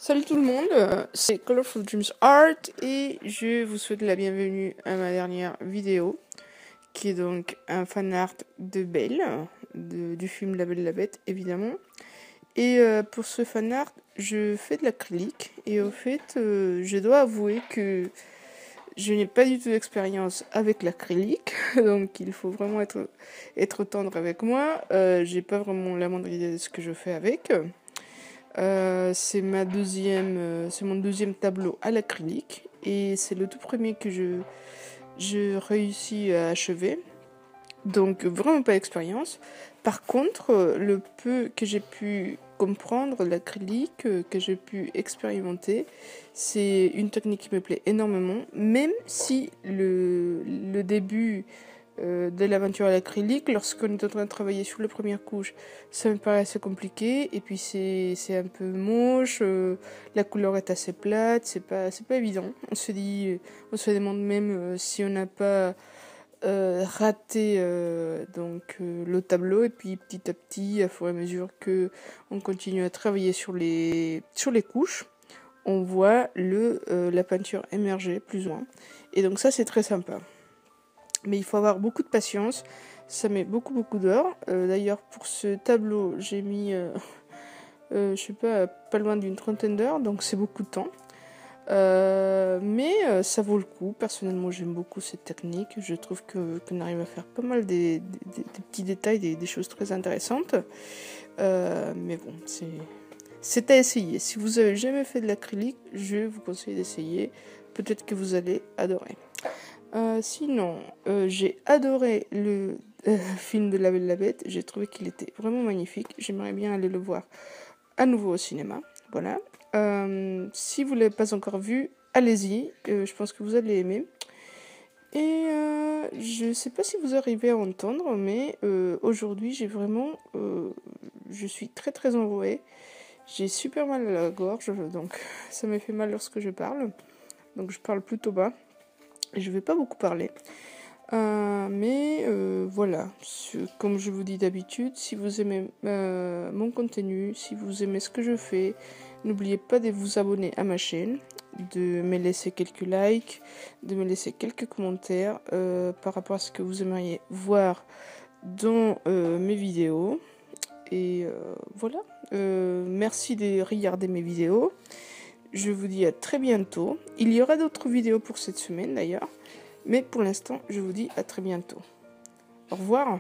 Salut tout le monde, c'est Colorful Dreams Art et je vous souhaite la bienvenue à ma dernière vidéo qui est donc un fan art de Belle, du film La Belle et la Bête évidemment. Et pour ce fan art, je fais de l'acrylique et au fait, je dois avouer que je n'ai pas du tout d'expérience avec l'acrylique, donc il faut vraiment être tendre avec moi. J'ai pas vraiment la moindre idée de ce que je fais avec. C'est mon deuxième tableau à l'acrylique et c'est le tout premier que je réussis à achever. Donc vraiment pas d'expérience. Par contre, le peu que j'ai pu comprendre l'acrylique, que j'ai pu expérimenter, c'est une technique qui me plaît énormément, même si le début de l'aventure à l'acrylique, lorsqu'on est en train de travailler sur la première couche, ça me paraît assez compliqué, et puis c'est un peu moche, la couleur est assez plate, c'est pas évident. On se demande même si on n'a pas raté le tableau, et puis petit à petit, à fur et à mesure que on continue à travailler sur les couches, on voit la peinture émerger plus ou moins, et donc ça c'est très sympa. Mais il faut avoir beaucoup de patience, ça met beaucoup d'heures. D'ailleurs, pour ce tableau, j'ai mis, je sais pas loin d'une trentaine d'heures, donc c'est beaucoup de temps. Mais ça vaut le coup. Personnellement, j'aime beaucoup cette technique. Je trouve qu'on arrive à faire pas mal des petits détails, des choses très intéressantes. Mais bon, c'est à essayer. Si vous avez jamais fait de l'acrylique, je vous conseille d'essayer. Peut-être que vous allez adorer. Sinon, j'ai adoré le film de La Belle et la Bête. J'ai trouvé qu'il était vraiment magnifique. J'aimerais bien aller le voir à nouveau au cinéma. Voilà. Si vous ne l'avez pas encore vu, allez-y. Je pense que vous allez aimer. Et je ne sais pas si vous arrivez à entendre, mais aujourd'hui, je suis très enrouée. J'ai super mal à la gorge, donc ça me fait mal lorsque je parle. Donc je parle plutôt bas. Je ne vais pas beaucoup parler. Mais voilà, comme je vous dis d'habitude, si vous aimez mon contenu, si vous aimez ce que je fais, n'oubliez pas de vous abonner à ma chaîne, de me laisser quelques likes, de me laisser quelques commentaires par rapport à ce que vous aimeriez voir dans mes vidéos. Et voilà, merci de regarder mes vidéos. Je vous dis à très bientôt. Il y aura d'autres vidéos pour cette semaine d'ailleurs. Mais pour l'instant, je vous dis à très bientôt. Au revoir.